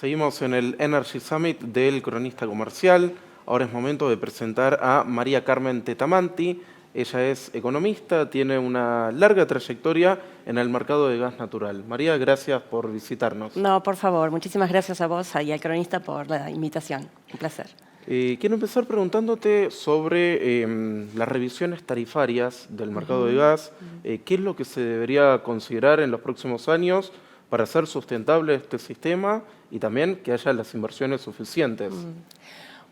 Seguimos en el Energy Summit del Cronista Comercial. Ahora es momento de presentar a María Carmen Tetamanti. Ella es economista, tiene una larga trayectoria en el mercado de gas natural. María, gracias por visitarnos. No, por favor, muchísimas gracias a vos y al cronista por la invitación. Un placer. Quiero empezar preguntándote sobre las revisiones tarifarias del mercado de gas. ¿Qué es lo que se debería considerar en los próximos años para hacer sustentable este sistema y también que haya las inversiones suficientes?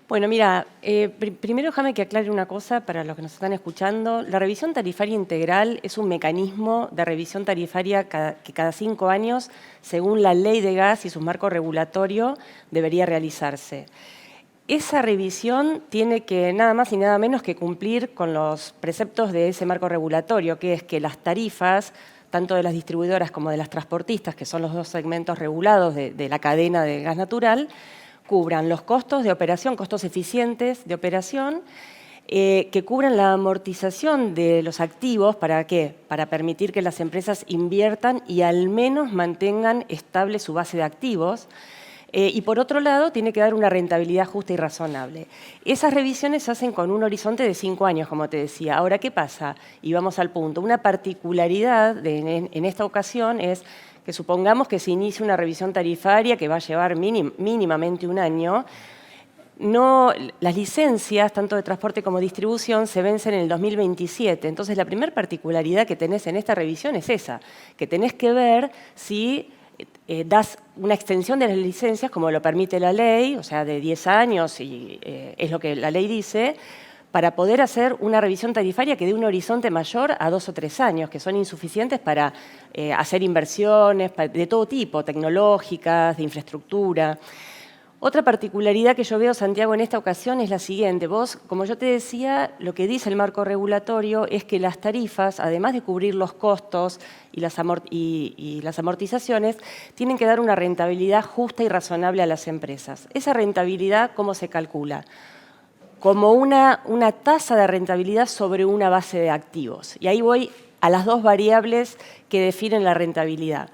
Bueno, mira, primero déjame que aclare una cosa para los que nos están escuchando. La revisión tarifaria integral es un mecanismo de revisión tarifaria que cada 5 años, según la ley de gas y su marco regulatorio, debería realizarse. Esa revisión tiene que nada más y nada menos que cumplir con los preceptos de ese marco regulatorio, que es que las tarifas, tanto de las distribuidoras como de las transportistas, que son los dos segmentos regulados de la cadena de gas natural, cubran los costos de operación, costos eficientes de operación, que cubran la amortización de los activos. ¿Para qué? Para permitir que las empresas inviertan y al menos mantengan estable su base de activos. Y por otro lado, tiene que dar una rentabilidad justa y razonable. Esas revisiones se hacen con un horizonte de 5 años, como te decía. Ahora, ¿qué pasa? Y vamos al punto. Una particularidad en esta ocasión es que supongamos que se inicie una revisión tarifaria que va a llevar mínimamente un año. Las licencias, tanto de transporte como distribución, se vencen en el 2027. Entonces, la primera particularidad que tenés en esta revisión es esa, que tenés que ver si das una extensión de las licencias, como lo permite la ley, o sea, de 10 años, y es lo que la ley dice, para poder hacer una revisión tarifaria que dé un horizonte mayor a 2 o 3 años, que son insuficientes para hacer inversiones de todo tipo, tecnológicas, de infraestructura. Otra particularidad que yo veo, Santiago, en esta ocasión es la siguiente. Vos, como yo te decía, lo que dice el marco regulatorio es que las tarifas, además de cubrir los costos y las amortizaciones, tienen que dar una rentabilidad justa y razonable a las empresas. Esa rentabilidad, ¿cómo se calcula? Como una tasa de rentabilidad sobre una base de activos. Y ahí voy a las dos variables que definen la rentabilidad.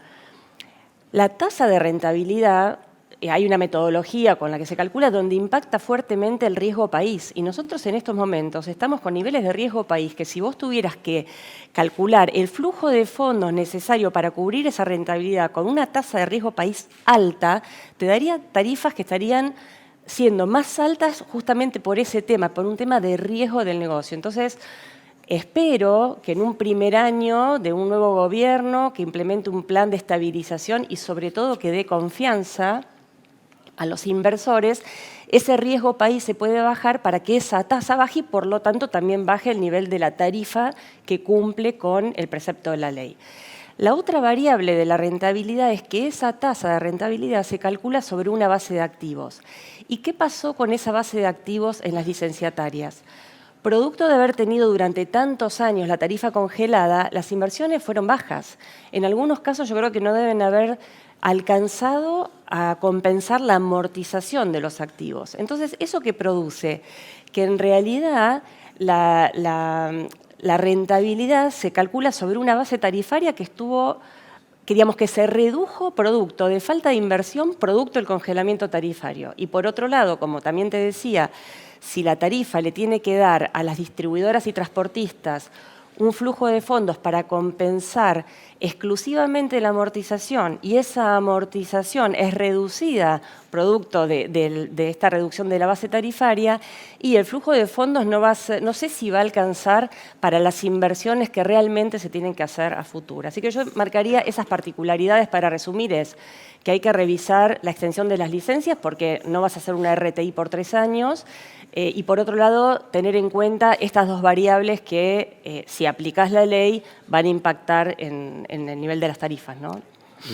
La tasa de rentabilidad, hay una metodología con la que se calcula donde impacta fuertemente el riesgo país. Y nosotros en estos momentos estamos con niveles de riesgo país que si vos tuvieras que calcular el flujo de fondos necesario para cubrir esa rentabilidad con una tasa de riesgo país alta, te daría tarifas que estarían siendo más altas justamente por ese tema, por un tema de riesgo del negocio. Entonces, espero que en un primer año de un nuevo gobierno que implemente un plan de estabilización y sobre todo que dé confianza a los inversores, ese riesgo país se puede bajar para que esa tasa baje y por lo tanto también baje el nivel de la tarifa que cumple con el precepto de la ley. La otra variable de la rentabilidad es que esa tasa de rentabilidad se calcula sobre una base de activos. ¿Y qué pasó con esa base de activos en las licenciatarias? Producto de haber tenido durante tantos años la tarifa congelada, las inversiones fueron bajas. En algunos casos yo creo que no deben haber alcanzado a compensar la amortización de los activos. Entonces, ¿eso qué produce? Que en realidad la rentabilidad se calcula sobre una base tarifaria que que se redujo producto de falta de inversión, producto del congelamiento tarifario. Y por otro lado, como también te decía, si la tarifa le tiene que dar a las distribuidoras y transportistas un flujo de fondos para compensar exclusivamente la amortización y esa amortización es reducida producto de esta reducción de la base tarifaria y el flujo de fondos no sé si va a alcanzar para las inversiones que realmente se tienen que hacer a futuro. Así que yo marcaría esas particularidades para resumir es que hay que revisar la extensión de las licencias porque no vas a hacer una RTI por 3 años y por otro lado tener en cuenta estas dos variables que si aplicás la ley van a impactar en el nivel de las tarifas, ¿no?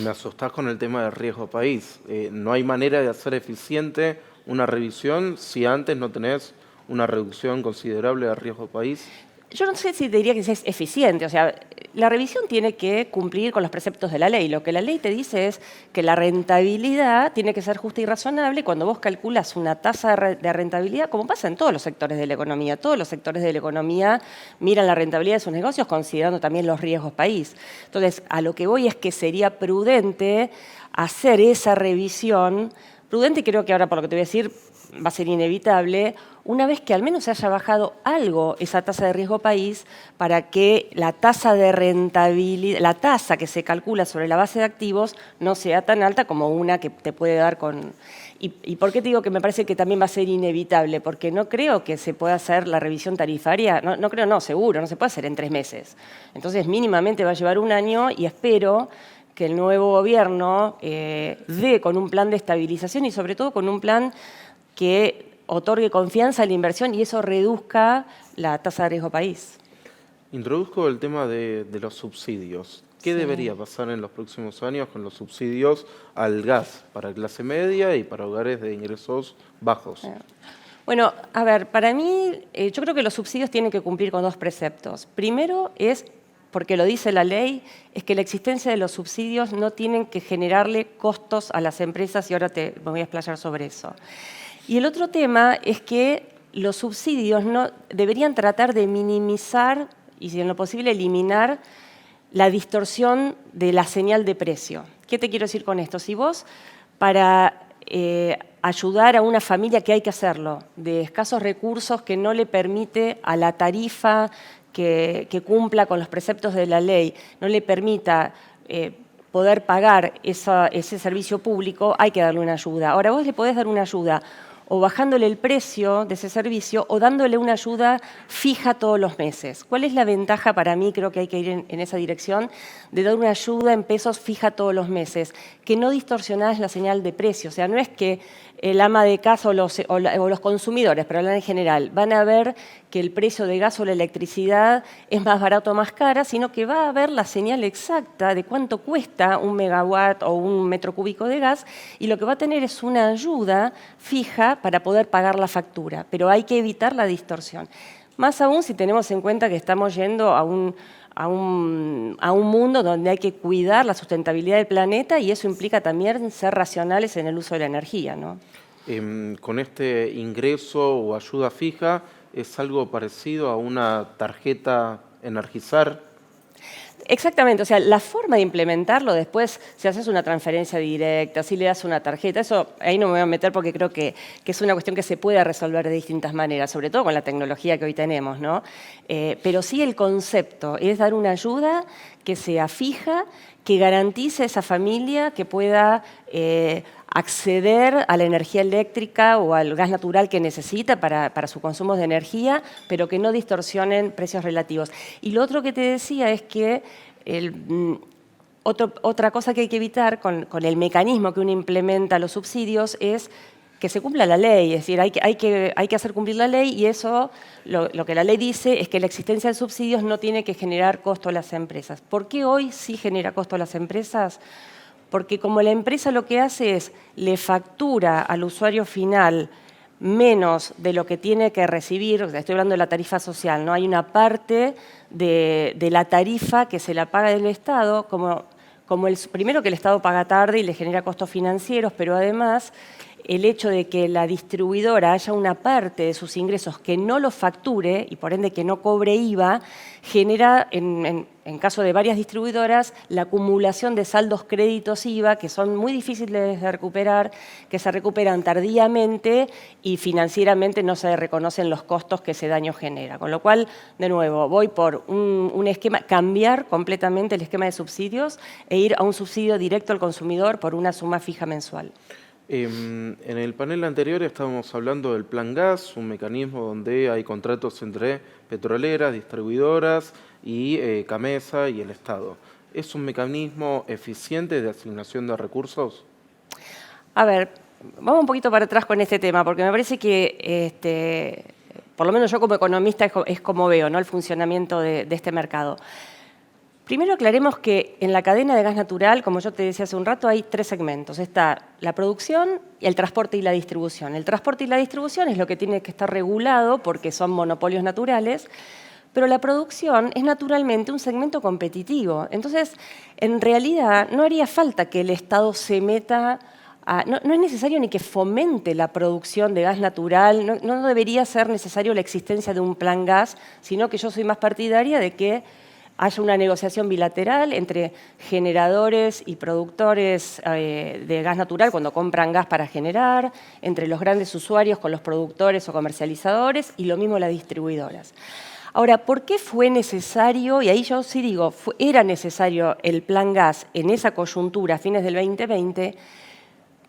Me asustás con el tema del riesgo país. No hay manera de hacer eficiente una revisión si antes no tenés una reducción considerable de riesgo país. Yo no sé si te diría que es eficiente, o sea, la revisión tiene que cumplir con los preceptos de la ley. Lo que la ley te dice es que la rentabilidad tiene que ser justa y razonable, y cuando vos calculas una tasa de rentabilidad, como pasa en todos los sectores de la economía, todos los sectores de la economía miran la rentabilidad de sus negocios considerando también los riesgos país. Entonces, a lo que voy es que sería prudente hacer esa revisión, prudente, creo que ahora por lo que te voy a decir va a ser inevitable, una vez que al menos se haya bajado algo esa tasa de riesgo país, para que la tasa de rentabilidad, la tasa que se calcula sobre la base de activos no sea tan alta como una que te puede dar con... ¿Y por qué te digo que me parece que también va a ser inevitable? Porque no creo que se pueda hacer la revisión tarifaria, no creo, no, seguro, no se puede hacer en 3 meses. Entonces mínimamente va a llevar 1 año, y espero que el nuevo gobierno dé con un plan de estabilización y sobre todo con un plan que otorgue confianza a la inversión y eso reduzca la tasa de riesgo país. Introduzco el tema de los subsidios. ¿Qué Sí. debería pasar en los próximos años con los subsidios al gas para clase media y para hogares de ingresos bajos? Bueno, a ver, para mí, yo creo que los subsidios tienen que cumplir con 2 preceptos. Primero es, porque lo dice la ley, es que la existencia de los subsidios no tienen que generarle costos a las empresas, y ahora me voy a explayar sobre eso. Y el otro tema es que los subsidios no deberían tratar de minimizar y, si en lo posible, eliminar la distorsión de la señal de precio. ¿Qué te quiero decir con esto? Si vos, para ayudar a una familia, que hay que hacerlo, de escasos recursos, que no le permite a la tarifa que cumpla con los preceptos de la ley, no le permita poder pagar ese servicio público, hay que darle una ayuda. Ahora, vos le podés dar una ayuda o bajándole el precio de ese servicio o dándole una ayuda fija todos los meses. ¿Cuál es la ventaja para mí? Creo que hay que ir en esa dirección, de dar una ayuda en pesos fija todos los meses, que no distorsionás la señal de precio. O sea, no es que el ama de casa o los consumidores, pero hablar en general, van a ver que el precio de gas o la electricidad es más barato o más cara, sino que va a ver la señal exacta de cuánto cuesta 1 megawatt o 1 metro cúbico de gas, y lo que va a tener es una ayuda fija para poder pagar la factura, pero hay que evitar la distorsión. Más aún si tenemos en cuenta que estamos yendo a un mundo donde hay que cuidar la sustentabilidad del planeta, y eso implica también ser racionales en el uso de la energía, ¿no? Con este ingreso o ayuda fija, ¿es algo parecido a una tarjeta Energizar? Exactamente, o sea, la forma de implementarlo después, si haces una transferencia directa, si le das una tarjeta, eso ahí no me voy a meter porque creo que es una cuestión que se puede resolver de distintas maneras, sobre todo con la tecnología que hoy tenemos, ¿no? Pero sí, el concepto es dar una ayuda que sea fija, que garantice a esa familia que pueda acceder a la energía eléctrica o al gas natural que necesita para su consumo de energía, pero que no distorsionen precios relativos. Y lo otro que te decía es que otra cosa que hay que evitar con el mecanismo que uno implementa los subsidios es que se cumpla la ley, es decir, hay que hacer cumplir la ley, y eso, lo que la ley dice es que la existencia de subsidios no tiene que generar costo a las empresas. ¿Por qué hoy sí genera costo a las empresas? Porque como la empresa lo que hace es le factura al usuario final menos de lo que tiene que recibir, o sea, estoy hablando de la tarifa social, ¿no? Hay una parte de la tarifa que se la paga del Estado, primero que el Estado paga tarde y le genera costos financieros, pero además el hecho de que la distribuidora haya una parte de sus ingresos que no lo facture y por ende que no cobre IVA, genera, en caso de varias distribuidoras, la acumulación de saldos créditos IVA que son muy difíciles de recuperar, que se recuperan tardíamente y financieramente no se reconocen los costos que ese daño genera. Con lo cual, de nuevo, voy por un esquema, cambiar completamente el esquema de subsidios e ir a un subsidio directo al consumidor por una suma fija mensual. En el panel anterior estábamos hablando del Plan Gas, un mecanismo donde hay contratos entre petroleras, distribuidoras y CAMESA y el Estado. ¿Es un mecanismo eficiente de asignación de recursos? A ver, vamos un poquito para atrás con este tema, porque me parece que, por lo menos yo como economista, es como veo, ¿no?, el funcionamiento de este mercado. Primero aclaremos que en la cadena de gas natural, como yo te decía hace un rato, hay 3 segmentos. Está la producción, el transporte y la distribución. El transporte y la distribución es lo que tiene que estar regulado porque son monopolios naturales, pero la producción es naturalmente un segmento competitivo. Entonces, en realidad, no haría falta que el Estado se meta no es necesario ni que fomente la producción de gas natural, no debería ser necesario la existencia de un plan gas, sino que yo soy más partidaria de que haya una negociación bilateral entre generadores y productores de gas natural cuando compran gas para generar, entre los grandes usuarios con los productores o comercializadores y lo mismo las distribuidoras. Ahora, ¿por qué fue necesario, y ahí yo sí digo, era necesario el plan gas en esa coyuntura a fines del 2020,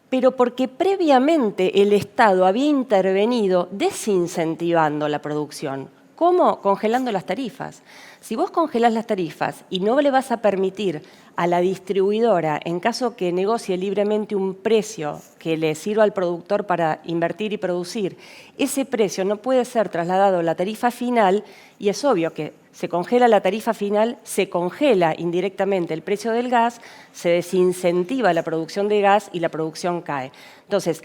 pero porque previamente el Estado había intervenido desincentivando la producción? ¿Cómo? Congelando las tarifas. Si vos congelás las tarifas y no le vas a permitir a la distribuidora, en caso que negocie libremente un precio que le sirva al productor para invertir y producir, ese precio no puede ser trasladado a la tarifa final, y es obvio que se congela la tarifa final, se congela indirectamente el precio del gas, se desincentiva la producción de gas y la producción cae. Entonces,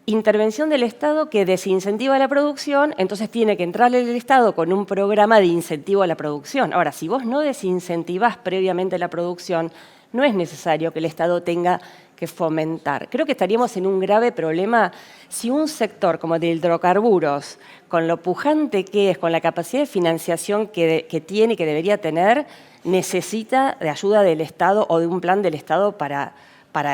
intervención del Estado que desincentiva la producción, entonces tiene que entrar el Estado con un programa de incentivo a la producción. Ahora, si vos no desincentivás previamente la producción, no es necesario que el Estado tenga que fomentar. Creo que estaríamos en un grave problema si un sector como el de hidrocarburos, con lo pujante que es, con la capacidad de financiación que tiene y que debería tener, necesita de ayuda del Estado o de un plan del Estado para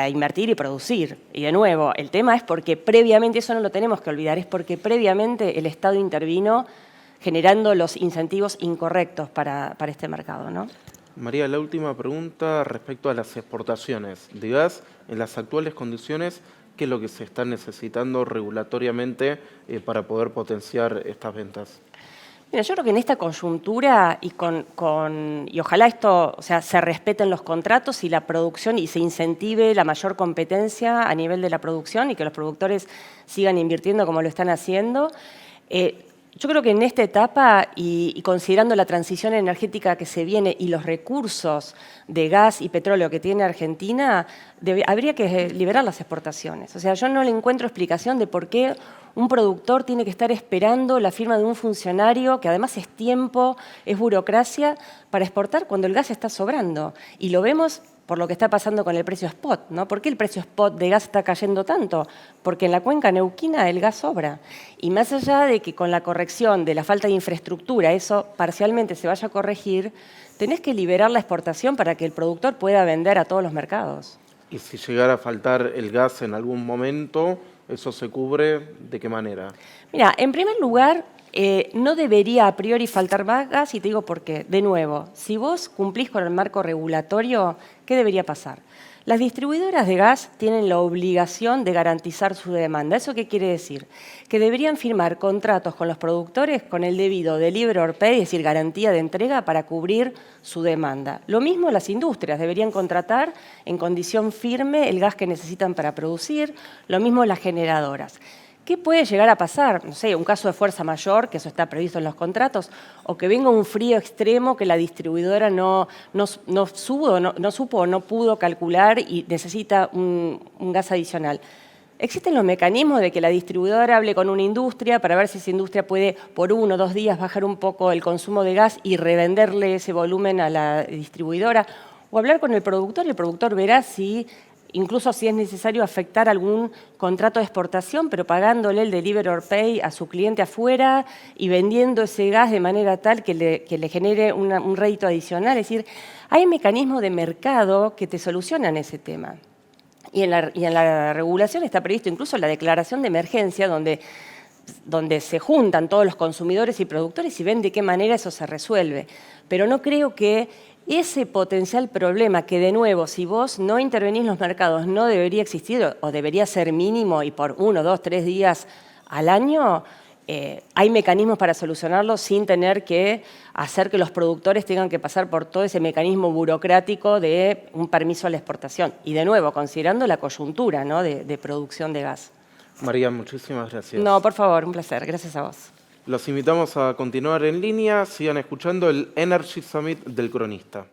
invertir y producir. Y de nuevo, el tema es porque previamente, eso no lo tenemos que olvidar, es porque previamente el Estado intervino generando los incentivos incorrectos para este mercado, ¿no? María, la última pregunta respecto a las exportaciones de gas. En las actuales condiciones, ¿qué es lo que se está necesitando regulatoriamente para poder potenciar estas ventas? Mira, yo creo que en esta coyuntura y ojalá esto, o sea, se respeten los contratos y la producción y se incentive la mayor competencia a nivel de la producción y que los productores sigan invirtiendo como lo están haciendo. Yo creo que en esta etapa y considerando la transición energética que se viene y los recursos de gas y petróleo que tiene Argentina, habría que liberar las exportaciones. O sea, yo no le encuentro explicación de por qué un productor tiene que estar esperando la firma de un funcionario, que además es tiempo, es burocracia, para exportar cuando el gas está sobrando. Y lo vemos por lo que está pasando con el precio spot, ¿no? ¿Por qué el precio spot de gas está cayendo tanto? Porque en la cuenca neuquina el gas sobra. Y más allá de que con la corrección de la falta de infraestructura eso parcialmente se vaya a corregir, tenés que liberar la exportación para que el productor pueda vender a todos los mercados. Y si llegara a faltar el gas en algún momento, ¿eso se cubre de qué manera? Mira, en primer lugar, no debería a priori faltar más gas, y te digo por qué. De nuevo, si vos cumplís con el marco regulatorio, ¿qué debería pasar? Las distribuidoras de gas tienen la obligación de garantizar su demanda. ¿Eso qué quiere decir? Que deberían firmar contratos con los productores con el debido delivery or pay, es decir, garantía de entrega para cubrir su demanda. Lo mismo las industrias, deberían contratar en condición firme el gas que necesitan para producir, lo mismo las generadoras. ¿Qué puede llegar a pasar? No sé, un caso de fuerza mayor, que eso está previsto en los contratos, o que venga un frío extremo que la distribuidora no supo o no pudo calcular y necesita un gas adicional. Existen los mecanismos de que la distribuidora hable con una industria para ver si esa industria puede por 1 o 2 días bajar un poco el consumo de gas y revenderle ese volumen a la distribuidora, o hablar con el productor verá si incluso si es necesario afectar algún contrato de exportación, pero pagándole el delivery or pay a su cliente afuera y vendiendo ese gas de manera tal que le genere un rédito adicional. Es decir, hay mecanismos de mercado que te solucionan ese tema. Y en la regulación está previsto incluso la declaración de emergencia, donde se juntan todos los consumidores y productores y ven de qué manera eso se resuelve. Pero no creo que ese potencial problema que, de nuevo, si vos no intervenís en los mercados, no debería existir o debería ser mínimo y por 1, 2, 3 días al año, hay mecanismos para solucionarlo sin tener que hacer que los productores tengan que pasar por todo ese mecanismo burocrático de un permiso a la exportación. Y, de nuevo, considerando la coyuntura, ¿no?, de producción de gas. María, muchísimas gracias. No, por favor, un placer. Gracias a vos. Los invitamos a continuar en línea. Sigan escuchando el Energy Summit del Cronista.